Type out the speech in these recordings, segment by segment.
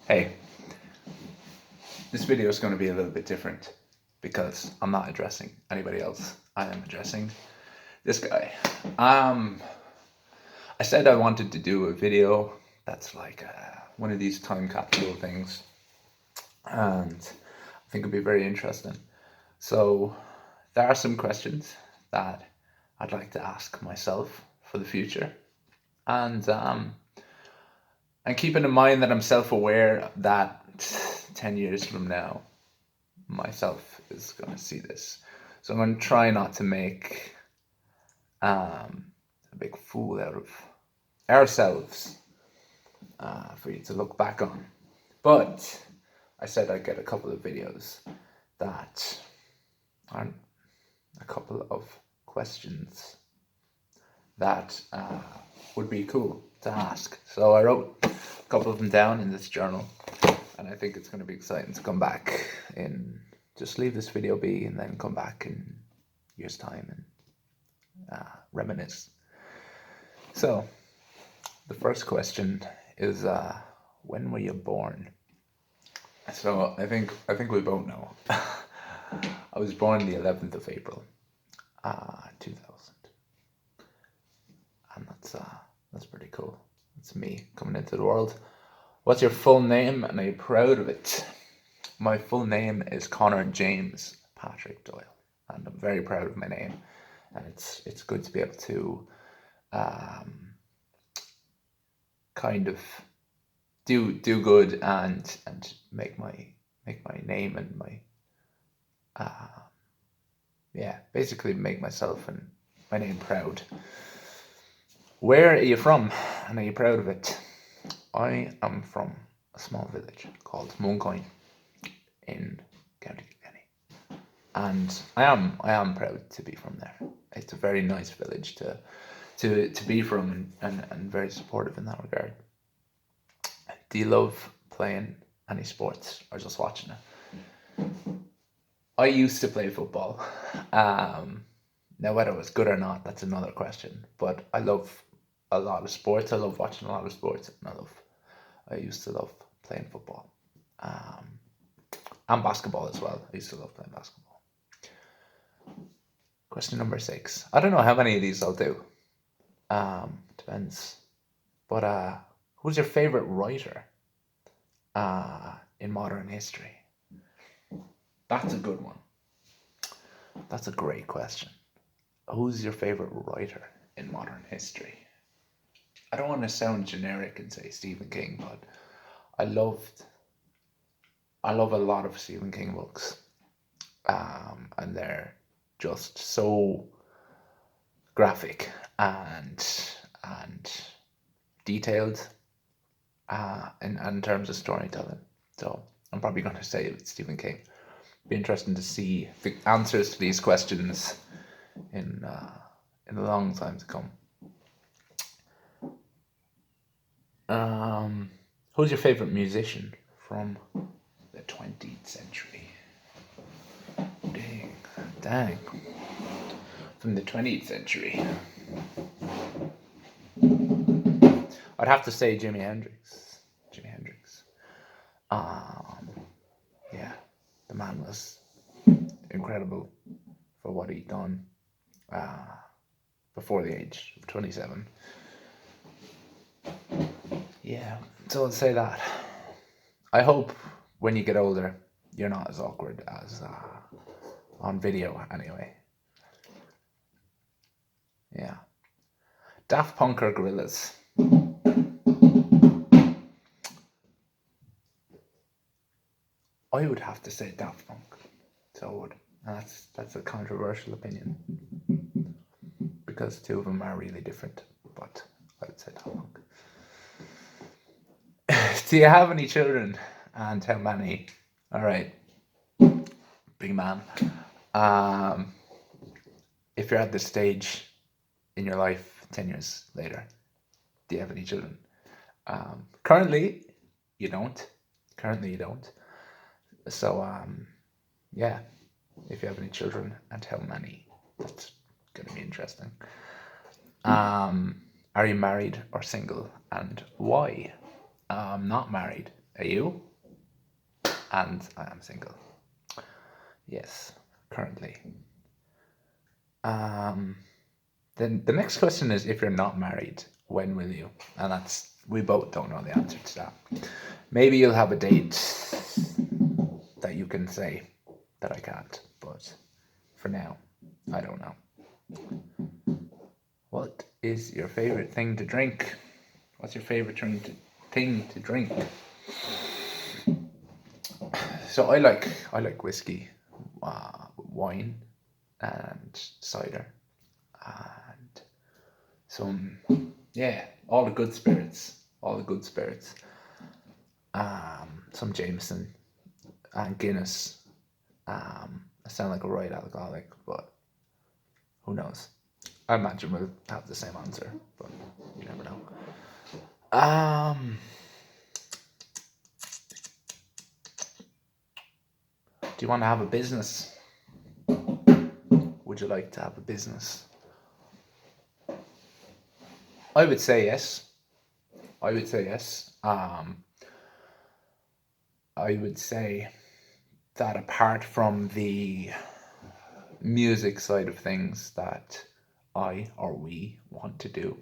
Hey, this video is going to be a little bit different because I'm not addressing anybody else. I am addressing this guy. I said I wanted to do a video that's like one of these time capsule things, and I think it'd be very interesting. So there are some questions that I'd like to ask myself for the future, and keeping in mind that I'm self-aware that 10 years from now, myself is going to see this. So I'm going to try not to make a big fool out of ourselves for you to look back on. But I said I'd get a couple of videos that aren't a couple of questions that would be cool to ask. So I wrote a couple of them down in this journal, and I think it's going to be exciting to come back in, just leave this video be and then come back in a year's time and reminisce. So the first question is, when were you born? So I think we both know. I was born the 11th of April, 2000. And that's pretty cool. That's me coming into the world. What's your full name, and are you proud of it? My full name is Connor James Patrick Doyle, and I'm very proud of my name. And it's good to be able to kind of do good and make my name and my basically make myself and my name proud. Where are you from, and are you proud of it? I am from a small village called Muncoin in County Kilkenny, and I am proud to be from there. It's a very nice village to be from, and very supportive in that regard. Do you love playing any sports or just watching it? I used to play football. Now whether it was good or not, that's another question. But I love a lot of sports. I love watching a lot of sports, and I used to love playing football. And basketball as well. I used to love playing basketball. Question number 6. I don't know how many of these I'll do. Depends. But who's your favorite writer in modern history? That's a good one. That's a great question. Who's your favorite writer in modern history? I don't want to sound generic and say Stephen King, but I love a lot of Stephen King books, and they're just so graphic and detailed in terms of storytelling. So I'm probably going to say it's Stephen King. Be interesting to see the answers to these questions in a long time to come. Who's your favorite musician from the 20th century? Dang. From the 20th century. I'd have to say Jimi Hendrix. Yeah, the man was incredible for what he'd done before the age of 27. Yeah, so I'll say that. I hope when you get older, you're not as awkward as on video anyway. Yeah. Daft Punk or Gorillaz? I would have to say Daft Punk. So I would. And that's a controversial opinion, because two of them are really different, but I would say Daft Punk. Do you have any children, and how many? All right, big man. If you're at this stage in your life 10 years later, do you have any children? Currently, you don't. So, yeah, if you have any children and how many, that's going to be interesting. Are you married or single, and why? I'm not married, Are you? And I am single. Yes, currently. Then the next question is, if you're not married, when will you? And we both don't know the answer to that. Maybe you'll have a date that you can say that I can't, but for now, I don't know. What is your favorite thing to drink? What's your favorite thing to drink? So I like whiskey, wine, and cider, and some all the good spirits, some Jameson and Guinness. I sound like a right alcoholic, but who knows? I imagine we'll have the same answer, but you never know. Do you want to have a business? Would you like to have a business? I would say yes. I would say that apart from the music side of things that I or we want to do,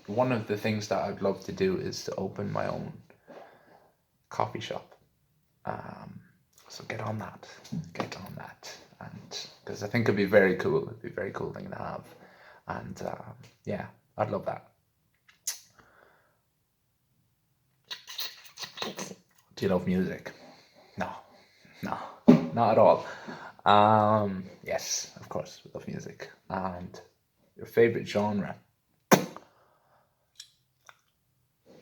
one of the things that I'd love to do is to open my own coffee shop. So get on that, and because I think it'd be very cool. It'd be a very cool thing to have, and I'd love that. Do you love music? No, not at all. Yes, of course, we love music. And your favorite genre?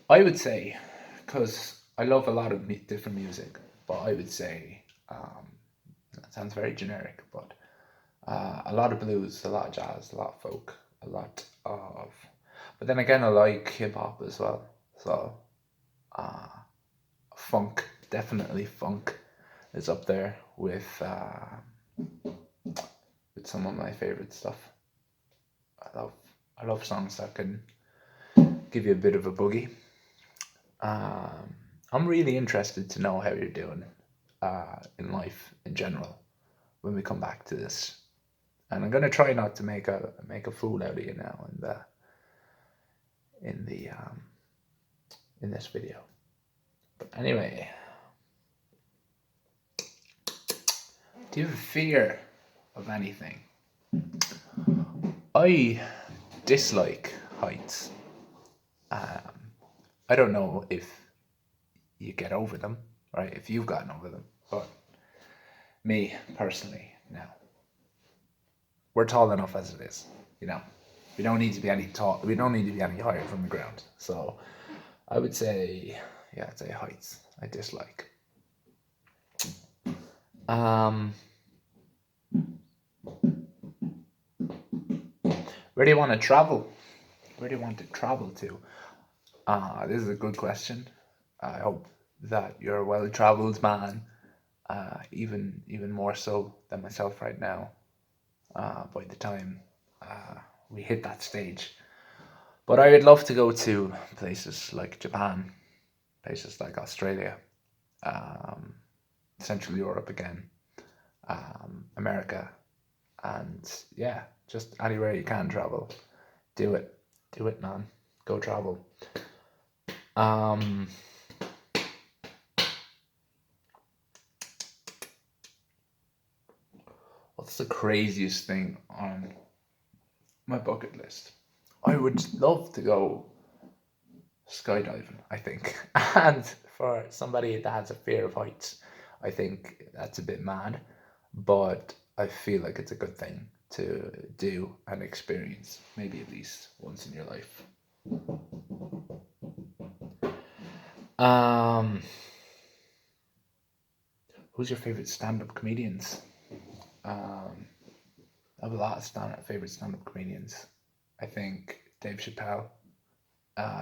I would say, because I love a lot of different music, but I would say, that sounds very generic, but a lot of blues, a lot of jazz, a lot of folk, but then again, I like hip hop as well. So, funk, definitely funk is up there with some of my favorite stuff. I love songs that can give you a bit of a boogie. I'm really interested to know how you're doing in life in general when we come back to this, and I'm gonna try not to make a fool out of you now in this video. But anyway, do you have a fear of anything? I dislike heights. I don't know if you get over them, right? If you've gotten over them, but me personally, no. We're tall enough as it is, you know. We don't need to be any higher from the ground. So I would say, I'd say heights. I dislike. Where do you want to travel? Where do you want to travel to? This is a good question. I hope that you're a well-traveled man, even more so than myself right now. By the time we hit that stage, but I would love to go to places like Japan, places like Australia, Central Europe again, America, and just anywhere you can travel, do it, man. Go travel. What's the craziest thing on my bucket list? I would love to go skydiving, I think. And for somebody that has a fear of heights, I think that's a bit mad, but I feel like it's a good thing to do and experience, maybe at least once in your life. Who's your favorite stand-up comedians? I have a lot of favorite stand-up comedians. I think Dave Chappelle,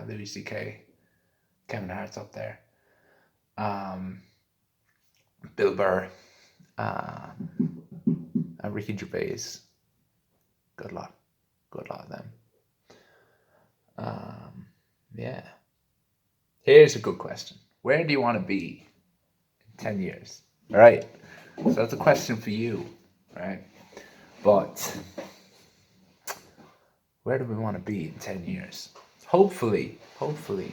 Louis C.K., Kevin Hart's up there, Bill Burr, and Ricky Gervais. Good lot of them. Here's a good question. Where do you want to be in 10 years? All right. So that's a question for you, right? But where do we want to be in 10 years? Hopefully, hopefully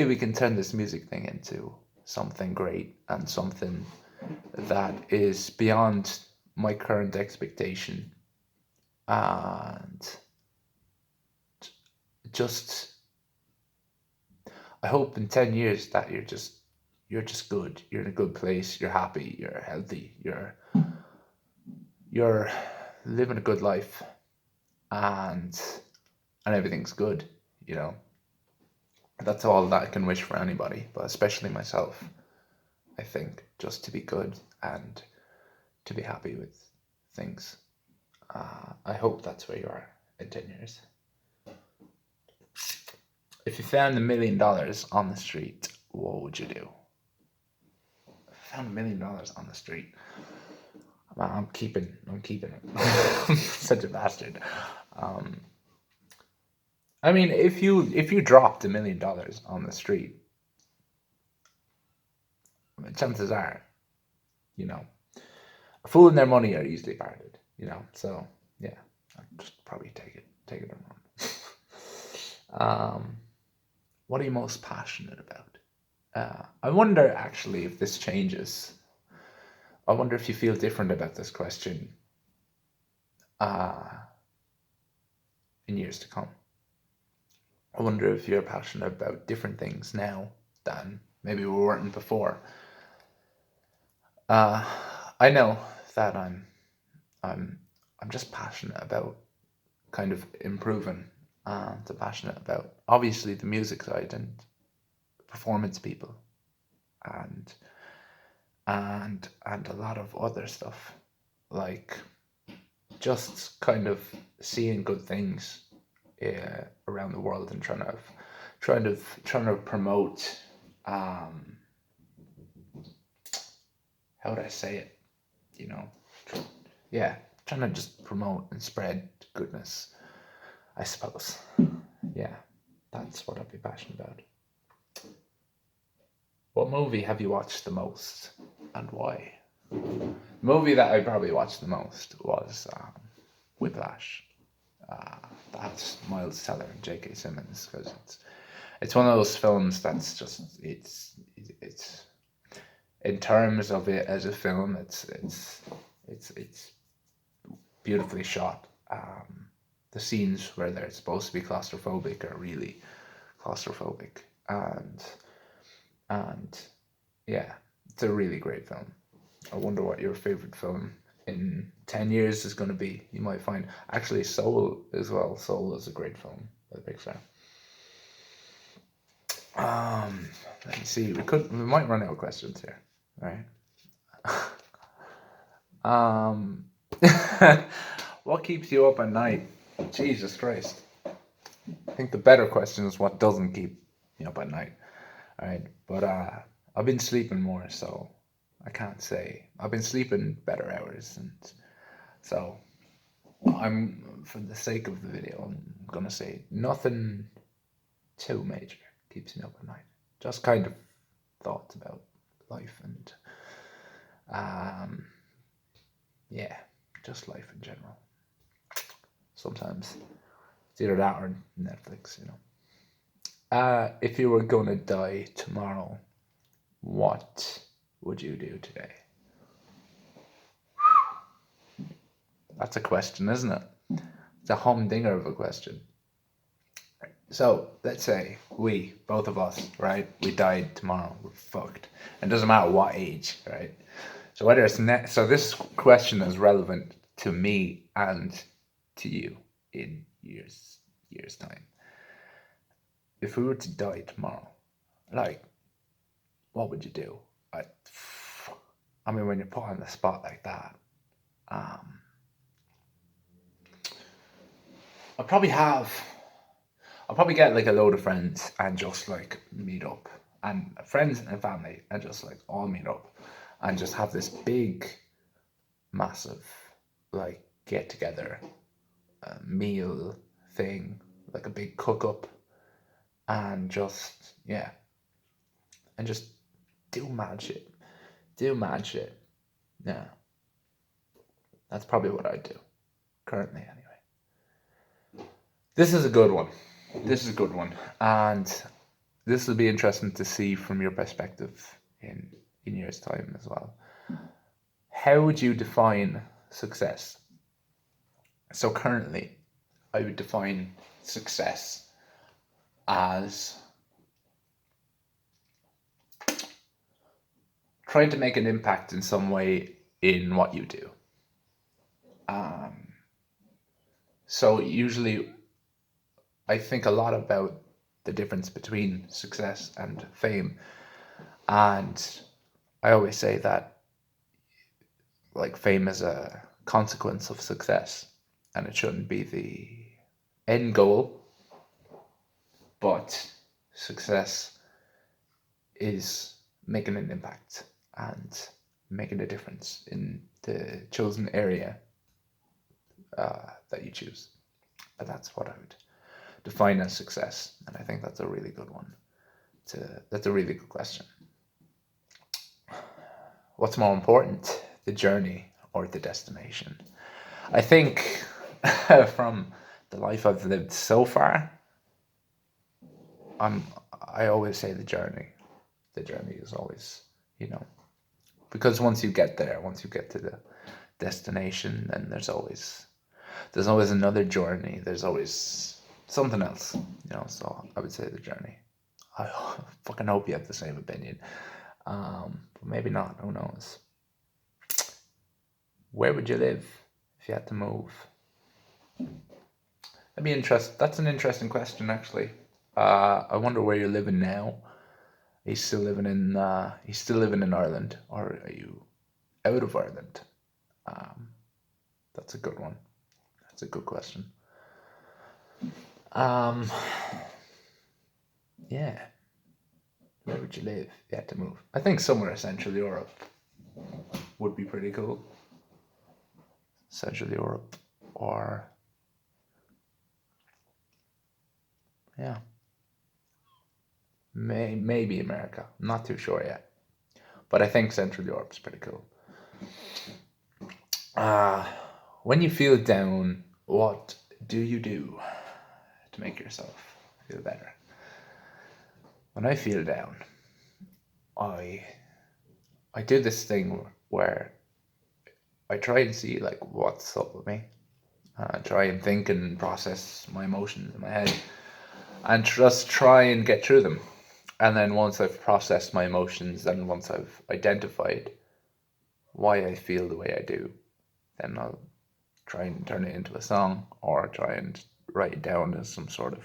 we can turn this music thing into something great and something that is beyond my current expectation, and just I hope in 10 years that you're just good, you're in a good place, you're happy, you're healthy, you're living a good life, and everything's good, you know. That's all that I can wish for anybody, but especially myself. I think just to be good and to be happy with things. I hope that's where you are in 10 years. If you found $1 million on the street, what would you do? If you found $1 million on the street, well, I'm keeping it. Such a bastard. Um, I mean, if you dropped $1 million on the street, chances are, you know, a fool and their money are easily parted. You know, so yeah, I'd just probably take it and run. What are you most passionate about? I wonder actually if this changes. I wonder if you feel different about this question uh, in years to come. I wonder if you're passionate about different things now than maybe we weren't before. Uh, I know that I'm I'm just passionate about kind of improving, and passionate about obviously the music side and performance people, and and a lot of other stuff, like just kind of seeing good things around the world, and trying to promote, um how would I say it, you know, yeah, trying to just promote and spread goodness, I suppose. Yeah, that's what I'd be passionate about. What movie have you watched the most, and why? The movie that I probably watched the most was Whiplash. Uh, that's Miles Teller and J.K. Simmons, because it's one of those films that's just it's in terms of it as a film, it's beautifully shot. The scenes where they're supposed to be claustrophobic are really claustrophobic, and yeah, it's a really great film. I wonder what your favorite film in 10 years is going to be. You might find actually Soul as well. Soul is a great film by Pixar. Let me see. We might run out of questions here, right? Um, what keeps you up at night? Jesus Christ. I think the better question is what doesn't keep me up at night. All right, but I've been sleeping more, so I can't say. I've been sleeping better hours, and so for the sake of the video, I'm gonna say nothing too major keeps me up at night. Just kind of thoughts about life and um, yeah, just life in general. Sometimes it's either that or Netflix, you know. If you were gonna die tomorrow, what would you do today? That's a question, isn't it? It's a humdinger of a question. So let's say both of us, right? We died tomorrow. We're fucked. It doesn't matter what age, right? So whether it's so this question is relevant to me and to you in years time. If we were to die tomorrow, like, what would you do? I mean, when you're put on the spot like that, um, I'd probably have I'll probably get like a load of friends and just like meet up, and friends and family, and just like all meet up and just have this big, massive, like get together, meal thing, like a big cook up, and just, yeah, and just do mad shit. Do mad shit. Yeah. That's probably what I do. Currently, anyway. This is a good one. This is a good one. And this will be interesting to see from your perspective in years' time as well. How would you define success? So currently, I would define success as trying to make an impact in some way in what you do. So usually I think a lot about the difference between success and fame. And I always say that like fame is a consequence of success and it shouldn't be the end goal, but success is making an impact and making a difference in the chosen area that you choose. And that's what I would define as success. And I think that's a really good one. That's a really good question. What's more important, the journey or the destination? I think from the life I've lived so far, I always say the journey. The journey is always, because once you get there, once you get to the destination, then there's always another journey. There's always something else, so I would say the journey. I fucking hope you have the same opinion. But maybe not, who knows. Where would you live if you had to move? That'd be interesting. That's an interesting question, actually. I wonder where you're living now. Are you still living in Ireland, or are you out of Ireland? That's a good one. That's a good question. Yeah. Where would you live if you had to move? I think somewhere in Central Europe would be pretty cool. Central Europe, or yeah, maybe America. I'm not too sure yet, but I think Central Europe's pretty cool. When you feel down, what do you do to make yourself feel better? When I feel down, I do this thing where I try and see like what's up with me. Try and think and process my emotions in my head, and just try and get through them. And then once I've processed my emotions, and once I've identified why I feel the way I do, then I'll try and turn it into a song, or try and write it down as some sort of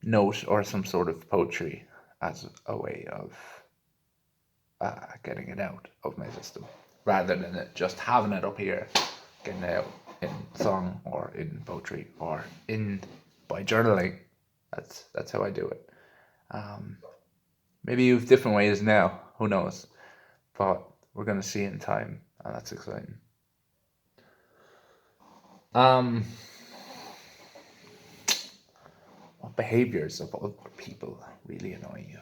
note or some sort of poetry as a way of getting it out of my system, rather than it just having it up here, getting it out in song or in poetry or by journaling. That's how I do it. Maybe you have different ways now, who knows, but we're going to see in time, and that's exciting. What behaviors of other people really annoy you?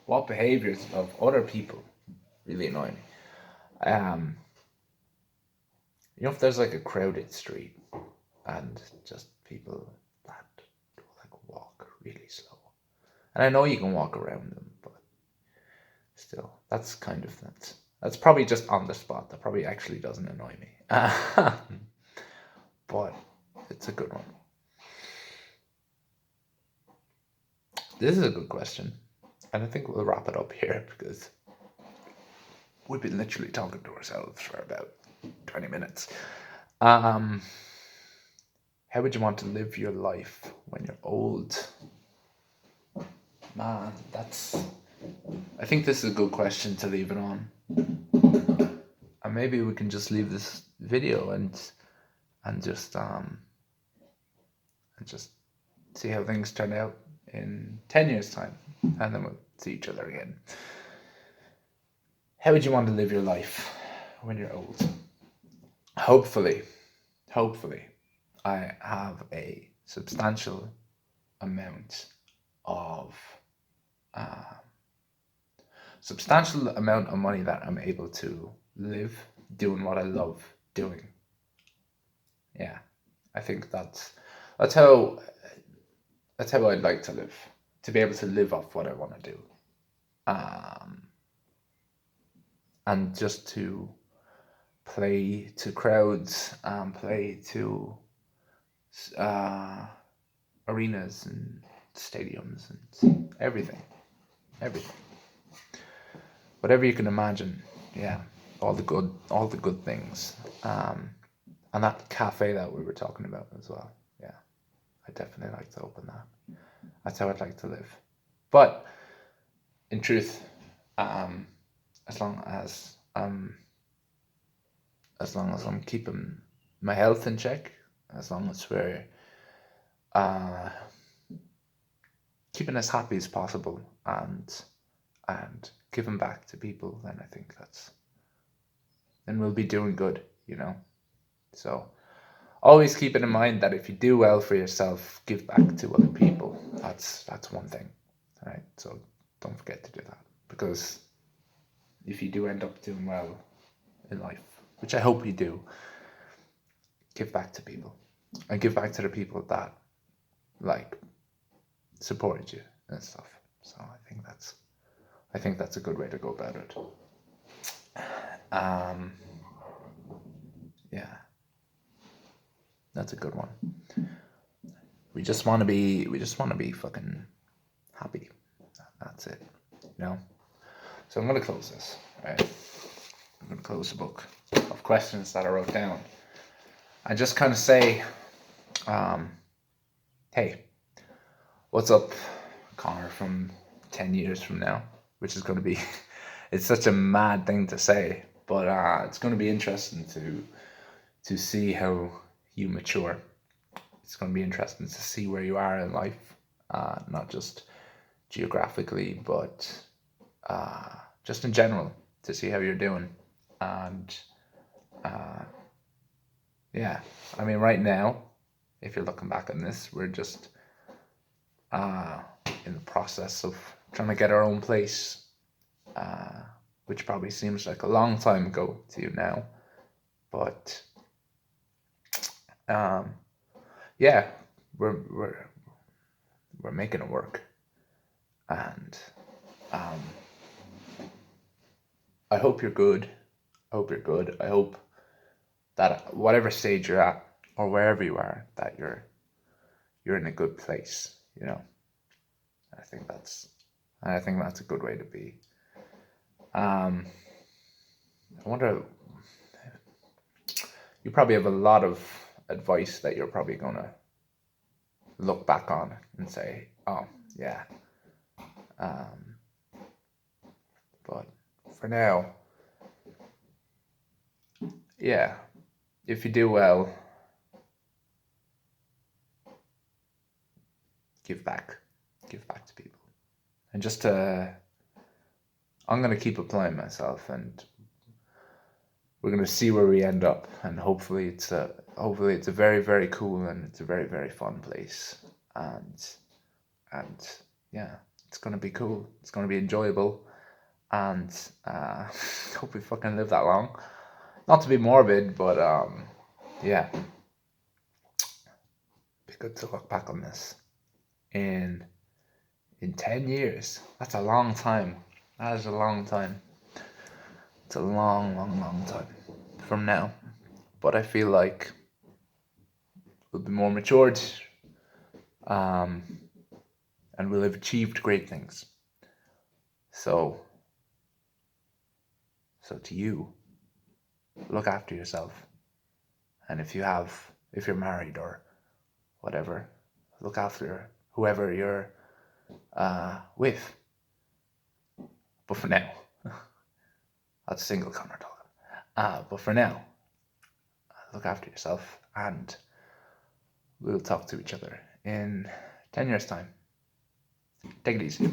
What behaviors of other people really annoy me? If there's like a crowded street and just people that like walk really slow, and I know you can walk around them, but still, that's probably just on the spot. That probably actually doesn't annoy me, but it's a good one. This is a good question, and I think we'll wrap it up here because we've been literally talking to ourselves for about 20 minutes. How would you want to live your life when you're old? Man, I think this is a good question to leave it on. And maybe we can just leave this video and just see how things turn out in 10 years' time, and then we'll see each other again. How would you want to live your life when you're old? Hopefully, I have a substantial amount of substantial amount of money that I'm able to live doing what I love doing. Yeah, I think that's how that's how I'd like to live. To be able to live off what I want to do, um, and just to play to crowds and play to uh, arenas and stadiums and everything, whatever you can imagine. Yeah, all the good things. And that cafe that we were talking about as well. Yeah, I definitely like to open that. That's how I'd like to live. But in truth, um, as long as I'm keeping my health in check, as long as we're uh, keeping as happy as possible and giving back to people, then I think then we'll be doing good, you know. So always keep it in mind that if you do well for yourself, give back to other people. That's one thing, right? So don't forget to do that, because if you do end up doing well in life, which I hope you do, give back to people and give back to the people that like supported you and stuff. So I think that's a good way to go about it. Um, yeah, that's a good one. We just want to be fucking happy. That's it, you know. So I'm gonna close this. Right, I'm gonna close the book of questions that I wrote down. I just kind of say, hey, what's up, Connor, from 10 years from now? Which is going to be, it's such a mad thing to say, but it's going to be interesting to see how you mature. It's going to be interesting to see where you are in life, not just geographically, but just in general, to see how you're doing. And yeah, I mean, right now, if you're looking back on this, we're just in the process of trying to get our own place, which probably seems like a long time ago to you now, but yeah, we're making it work, and I hope you're good. I hope you're good. I hope that whatever stage you're at or wherever you are, that you're in a good place. You know, I think that's a good way to be. I wonder. You probably have a lot of advice that you're probably gonna look back on and say, "Oh, yeah." But for now, yeah, if you do well, give back, give back to people, and just I'm gonna keep applying myself, and we're gonna see where we end up, and hopefully it's a very, very cool and it's a very, very fun place, and yeah, it's gonna be cool. It's gonna be enjoyable, and hope we fucking live that long. Not to be morbid, but yeah, be good to look back on this in 10 years. That's a long time. That is a long time. It's a long, long, long time from now. But I feel like we'll be more matured, and we'll have achieved great things. So to you, look after yourself. And if you're married or whatever, look after whoever you're with. But for now, that's single Connor talking. But for now, look after yourself, and we'll talk to each other in 10 years' time. Take it easy.